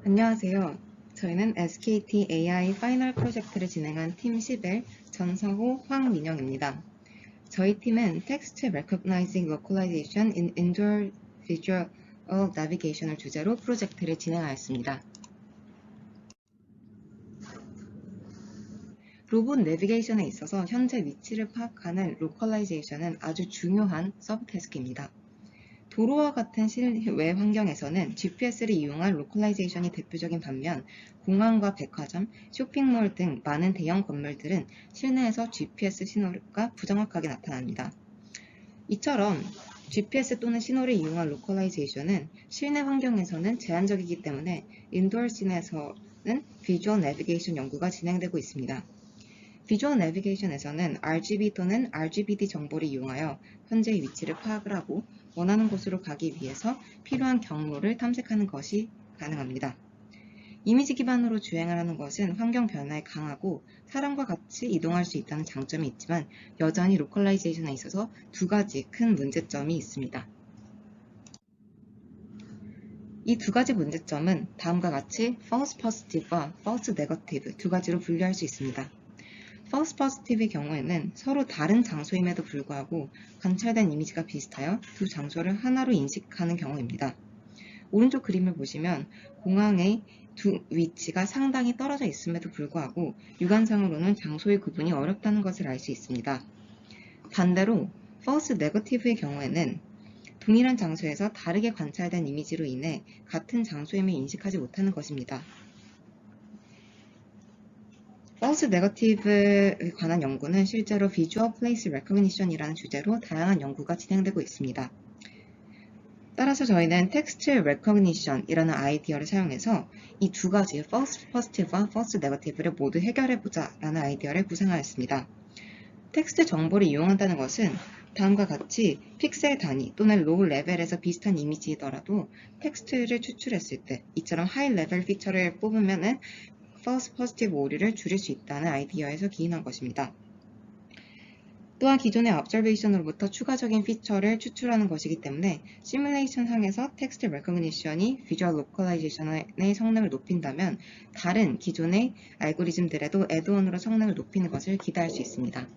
안녕하세요. 저희는 SKT AI 파이널 프로젝트를 진행한 팀 10의 전서호 황민영입니다. 저희 팀은 Text Recognizing Localization in Indoor Visual Navigation을 주제로 프로젝트를 진행하였습니다. 로봇 내비게이션에 있어서 현재 위치를 파악하는 로컬라이제이션은 아주 중요한 서브태스크입니다. 도로와 같은 실외 환경에서는 GPS를 이용한 로컬라이제이션이 대표적인 반면 공항과 백화점, 쇼핑몰 등 많은 대형 건물들은 실내에서 GPS 신호가 부정확하게 나타납니다. 이처럼 GPS 또는 신호를 이용한 로컬라이제이션은 실내 환경에서는 제한적이기 때문에 인도어 씬에서는 비주얼 내비게이션 연구가 진행되고 있습니다. 비주얼 내비게이션에서는 RGB 또는 RGBD 정보를 이용하여 현재의 위치를 파악을 하고 원하는 곳으로 가기 위해서 필요한 경로를 탐색하는 것이 가능합니다. 이미지 기반으로 주행을 하는 것은 환경 변화에 강하고 사람과 같이 이동할 수 있다는 장점이 있지만 여전히 로컬라이제이션에 있어서 두 가지 큰 문제점이 있습니다. 이 두 가지 문제점은 다음과 같이 false positive와 false negative 두 가지로 분류할 수 있습니다. false positive의 경우에는 서로 다른 장소임에도 불구하고 관찰된 이미지가 비슷하여 두 장소를 하나로 인식하는 경우입니다. 오른쪽 그림을 보시면 공항의 두 위치가 상당히 떨어져 있음에도 불구하고 육안상으로는 장소의 구분이 어렵다는 것을 알 수 있습니다. 반대로 false negative의 경우에는 동일한 장소에서 다르게 관찰된 이미지로 인해 같은 장소임을 인식하지 못하는 것입니다. false negative에 관한 연구는 실제로 Visual Place Recognition이라는 주제로 다양한 연구가 진행되고 있습니다. 따라서 저희는 Text Recognition이라는 아이디어를 사용해서 이 두 가지 false positive와 false negative를 모두 해결해보자 라는 아이디어를 구상하였습니다. 텍스트 정보를 이용한다는 것은 다음과 같이 픽셀 단위 또는 로우 레벨에서 비슷한 이미지이더라도 텍스트를 추출했을 때 이처럼 하이 레벨 피처를 뽑으면 false positive 오류를 줄일 수 있다는 아이디어에서 기인한 것입니다. 또한 기존의 observation으로부터 추가적인 피처를 추출하는 것이기 때문에 시뮬레이션 상에서 텍스트 레코그니션이 비주얼 로컬라이제이션의 성능을 높인다면 다른 기존의 알고리즘들에도 애드온으로 성능을 높이는 것을 기대할 수 있습니다.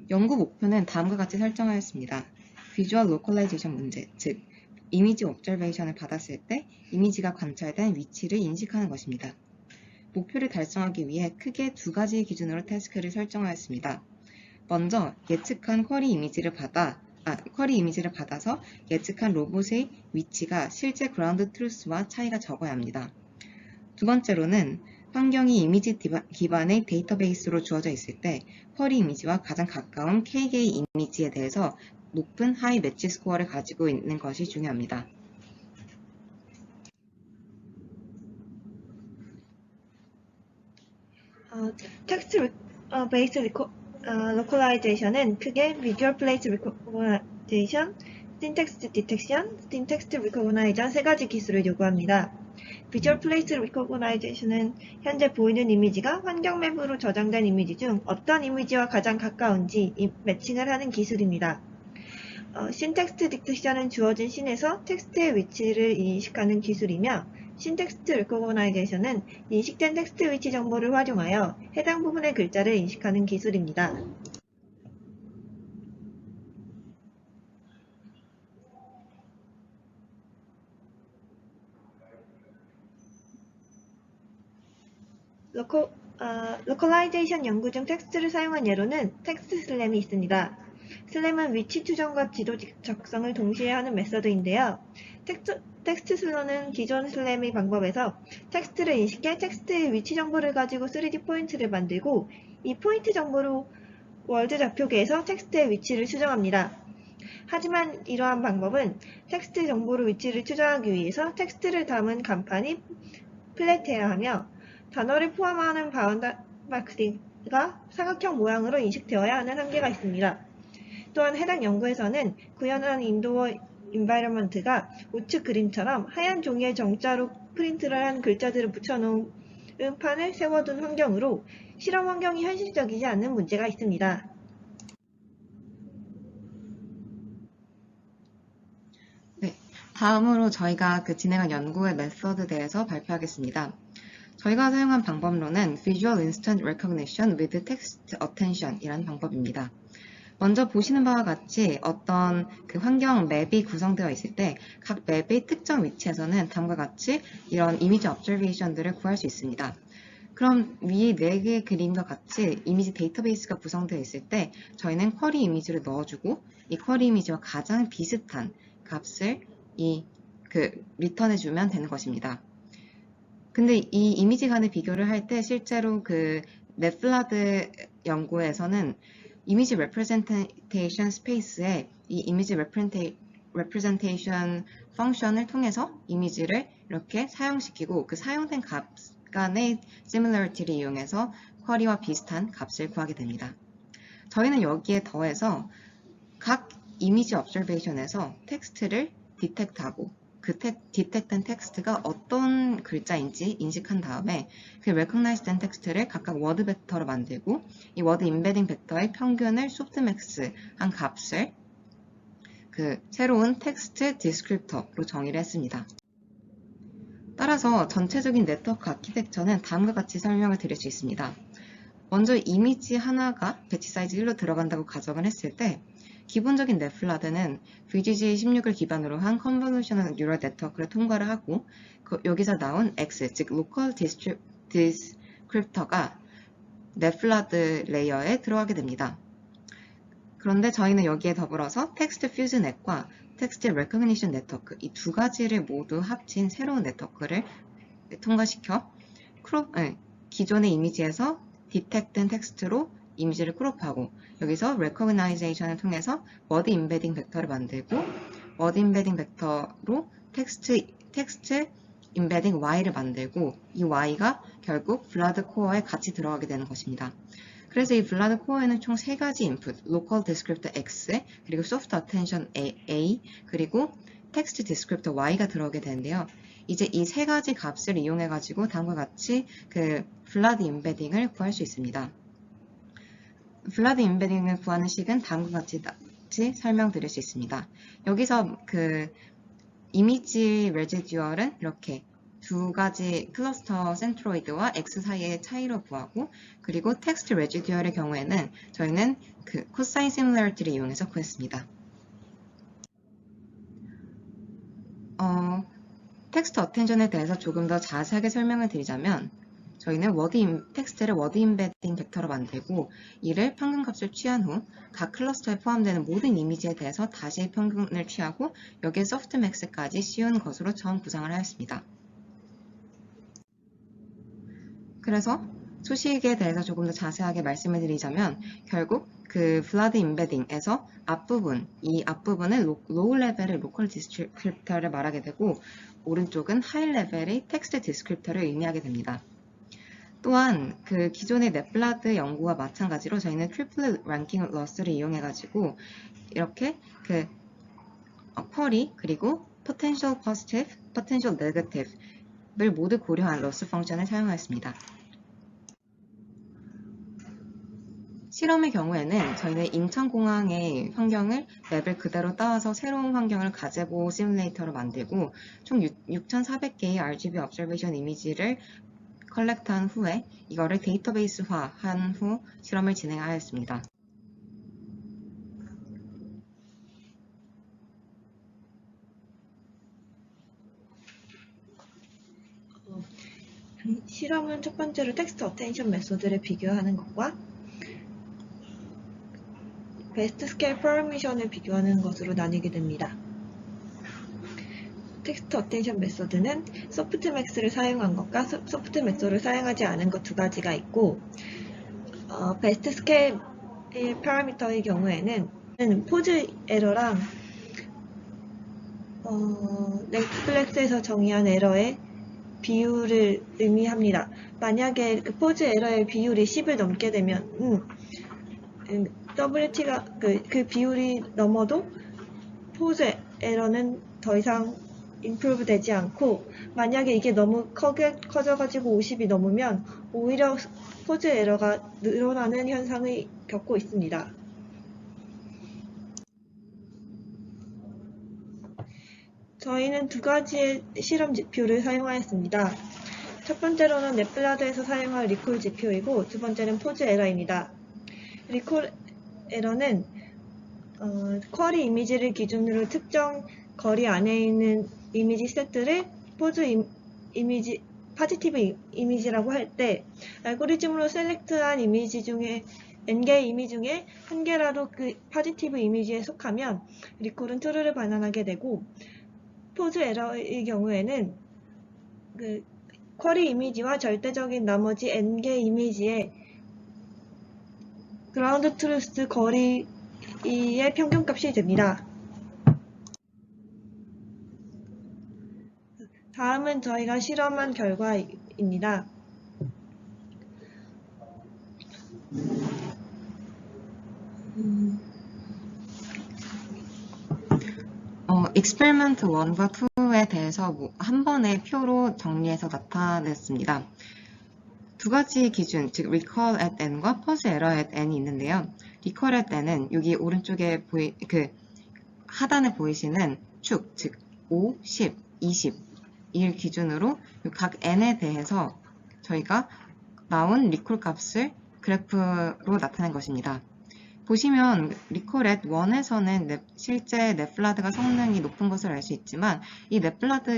연구 목표는 다음과 같이 설정하였습니다. 비주얼 로컬라이제이션 문제, 즉 이미지 옵저베이션을 받았을 때 이미지가 관찰된 위치를 인식하는 것입니다. 목표를 달성하기 위해 크게 두 가지 기준으로 태스크를 설정하였습니다. 먼저 예측한 쿼리 이미지를 받아서 예측한 로봇의 위치가 실제 그라운드 트루스와 차이가 적어야 합니다. 두 번째로는 환경이 이미지 기반의 데이터베이스로 주어져 있을 때 쿼리 이미지와 가장 가까운 KK 이미지에 대해서 높은 하이 매치 스코어를 가지고 있는 것이 중요합니다. 텍스트 베이스 로컬라이제이션은 크게 Visual Place Recognition, Syntax Detection, Syntax Recognition 세 가지 기술을 요구합니다. Visual Place Recognition은 현재 보이는 이미지가 환경 맵으로 저장된 이미지 중 어떤 이미지와 가장 가까운지 매칭을 하는 기술입니다. Syntax Detection은 주어진 씬에서 텍스트의 위치를 인식하는 기술이며 신텍스트 리코그나이제이션은 인식된 텍스트 위치 정보를 활용하여 해당 부분의 글자를 인식하는 기술입니다. 로컬라이제이션 연구 중 텍스트를 사용한 예로는 텍스트 슬램이 있습니다. 슬램은 위치 추정과 지도 작성을 동시에 하는 메서드인데요. 텍스트 슬러는 기존 슬램의 방법에서 텍스트를 인식해 텍스트의 위치 정보를 가지고 3D 포인트를 만들고 이 포인트 정보로 월드 좌표계에서 텍스트의 위치를 추정합니다. 하지만 이러한 방법은 텍스트 정보로 위치를 추정하기 위해서 텍스트를 담은 간판이 플랫해야 하며 단어를 포함하는 바운드 마크가 사각형 모양으로 인식되어야 하는 한계가 있습니다. 또한 해당 연구에서는 구현한 인도어 인바이러먼트가 우측 그림처럼 하얀 종이에 정자로 프린트를 한 글자들을 붙여놓은 판을 세워둔 환경으로 실험 환경이 현실적이지 않는 문제가 있습니다. 네, 다음으로 저희가 진행한 연구의 메서드에 대해서 발표하겠습니다. 저희가 사용한 방법론은 Visual Instant Recognition with Text Attention 이라는 방법입니다. 먼저 보시는 바와 같이 어떤 환경 맵이 구성되어 있을 때 각 맵의 특정 위치에서는 다음과 같이 이런 이미지 observation들을 구할 수 있습니다. 그럼 위에 4개의 그림과 같이 이미지 데이터베이스가 구성되어 있을 때 저희는 쿼리 이미지를 넣어주고 이 쿼리 이미지와 가장 비슷한 값을 리턴해주면 되는 것입니다. 근데 이 이미지 간의 비교를 할 때 실제로 넷플라드 연구에서는 이미지 representation space에 이 이미지 representation 펑션을 통해서 이미지를 이렇게 사용시키고 그 사용된 값 간의 similarity를 이용해서 쿼리와 비슷한 값을 구하게 됩니다. 저희는 여기에 더해서 각 이미지 observation에서 텍스트를 디텍트하고 그 디텍트된 텍스트가 어떤 글자인지 인식한 다음에 그 recognize 된 텍스트를 각각 워드 벡터로 만들고 이 워드 임베딩 벡터의 평균을 softmax 한 값을 새로운 텍스트 디스크립터로 정의를 했습니다. 따라서 전체적인 네트워크 아키텍처는 다음과 같이 설명을 드릴 수 있습니다. 먼저 이미지 하나가 배치 사이즈 1로 들어간다고 가정을 했을 때 기본적인 넷플라드는 VGG16을 기반으로 한 컨볼루셔널 뉴럴 네트워크를 통과를 하고 여기서 나온 X, 즉 로컬 디스크립터가 넷플라드 레이어에 들어가게 됩니다. 그런데 저희는 여기에 더불어서 텍스트 퓨즈넷과 텍스트 레코그니션 네트워크 이 두 가지를 모두 합친 새로운 네트워크를 통과시켜 기존의 이미지에서 디텍트된 텍스트로 이미지를 크롭하고 여기서 recognition을 통해서 word embedding 벡터를 만들고 word embedding 벡터로 텍스트 embedding y를 만들고 이 y가 결국 블라드 코어에 같이 들어가게 되는 것입니다. 그래서 이 블라드 코어에는 총 3가지 인풋, local descriptor x, 그리고 soft attention a, 그리고 text descriptor y가 들어오게 되는데요. 이제 이 3가지 값을 이용해 가지고 다음과 같이 블라드 임베딩을 구할 수 있습니다. 블라드 임베딩을 구하는 식은 다음과 같이 설명드릴 수 있습니다. 여기서 이미지 레지듀얼은 이렇게 2가지 클러스터 센트로이드와 X 사이의 차이로 구하고 그리고 텍스트 레지듀얼의 경우에는 저희는 코사인 시뮬러리티를 이용해서 구했습니다. 텍스트 어텐션에 대해서 조금 더 자세하게 설명을 드리자면 저희는 텍스트를 워드 임베딩 벡터로 만들고 이를 평균값을 취한 후 각 클러스터에 포함되는 모든 이미지에 대해서 다시 평균을 취하고 여기에 소프트맥스까지 씌운 것으로 처음 구상을 하였습니다. 그래서 소식에 대해서 조금 더 자세하게 말씀을 드리자면 결국 블라드 임베딩에서 이 앞부분은 로우 레벨의 로컬 디스크립터를 말하게 되고 오른쪽은 하이 레벨의 텍스트 디스크립터를 의미하게 됩니다. 또한 기존의 넷블라드 연구와 마찬가지로 저희는 트리플릿 랭킹 러스를 이용해가지고 이렇게 쿼리 그리고 potential positive, potential negative를 모두 고려한 러스 펑션을 사용하였습니다. 실험의 경우에는 저희는 인천공항의 환경을 맵을 그대로 따와서 새로운 환경을 가제보 시뮬레이터로 만들고 총 6,400개의 RGB observation 이미지를 컬렉트한 후에 이거를 데이터베이스화한 후 실험을 진행하였습니다. 실험은 첫 번째로 텍스트 어텐션 메소드를 비교하는 것과 베스트 스케일 퍼미션을 비교하는 것으로 나뉘게 됩니다. 텍스트 어텐션 메소드는 소프트맥스를 사용한 것과 소프트맥스를 사용하지 않은 것 2가지가 있고 베스트 스케일 파라미터의 경우에는 포즈 에러랑 넷플릭스에서 정의한 에러의 비율을 의미합니다. 만약에 포즈 에러의 비율이 10을 넘게 되면 WT가 그 비율이 넘어도 포즈 에러는 더 이상 임프루브 되지 않고 만약에 이게 너무 커져가지고 50이 넘으면 오히려 포즈 에러가 늘어나는 현상을 겪고 있습니다. 저희는 두 가지의 실험 지표를 사용하였습니다. 첫 번째로는 넷플라드에서 사용할 리콜 지표이고 두 번째는 포즈 에러입니다. 리콜 에러는 쿼리 이미지를 기준으로 특정 거리 안에 있는 이미지 세트를 포지티브 이미지라고 할 때 알고리즘으로 셀렉트한 이미지 중에 n개의 이미지 중에 한 개라도 그 포지티브 이미지에 속하면 리콜은 true를 반환하게 되고, 포즈 에러의 경우에는 그 쿼리 이미지와 절대적인 나머지 n개 이미지의 그라운드 트루스 거리의 평균값이 됩니다. 다음은 저희가 실험한 결과입니다. experiment 1과 2에 대해서 한 번의 표로 정리해서 나타냈습니다. 두 가지 기준, 즉 recall at n과 pause error at n이 있는데요. recall at n은 여기 오른쪽에 하단에 보이시는 축, 즉 5, 10, 20 일 기준으로 각 n에 대해서 저희가 나온 리콜 값을 그래프로 나타낸 것입니다. 보시면 recall at 1에서는 실제 넷플라드가 성능이 높은 것을 알 수 있지만 이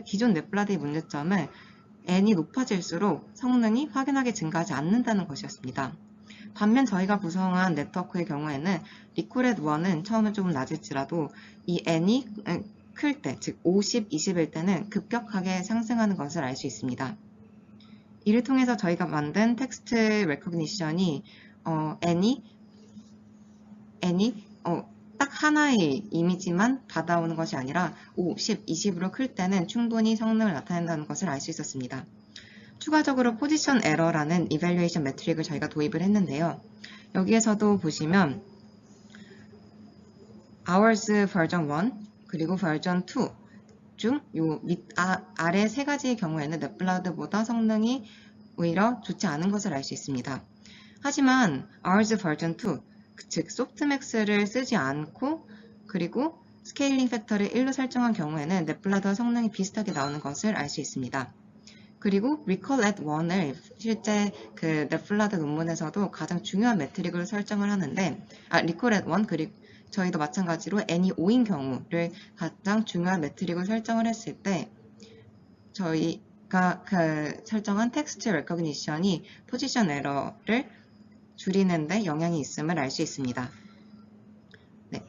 기존 넷플라드의 문제점은 n이 높아질수록 성능이 확연하게 증가하지 않는다는 것이었습니다. 반면 저희가 구성한 네트워크의 경우에는 recall at 1은 처음에 조금 낮을지라도 이 n이 클 때, 즉 50, 20일 때는 급격하게 상승하는 것을 알 수 있습니다. 이를 통해서 저희가 만든 텍스트 레코그니션이 n이 딱 하나의 이미지만 받아오는 것이 아니라 5, 10, 20으로 클 때는 충분히 성능을 나타낸다는 것을 알 수 있었습니다. 추가적으로 포지션 에러라는 이밸류에이션 매트릭을 저희가 도입을 했는데요. 여기에서도 보시면 hours 버전 1 그리고 버전 2 중 아래 세 가지의 경우에는 넷플라드보다 성능이 오히려 좋지 않은 것을 알 수 있습니다. 하지만 hours 버전 2, 즉 소프트맥스를 쓰지 않고 그리고 스케일링 팩터를 1로 설정한 경우에는 넷플라드와 성능이 비슷하게 나오는 것을 알 수 있습니다. 그리고 recall at 1을 실제 그 넷플라드 논문에서도 가장 중요한 매트릭으로 설정을 하는데 recall at 1 그리고 저희도 마찬가지로 n이 5인 경우를 가장 중요한 매트릭으로 설정을 했을 때 저희가 설정한 텍스트 레코그니션이 포지션 에러를 줄이는 데 영향이 있음을 알 수 있습니다. 네,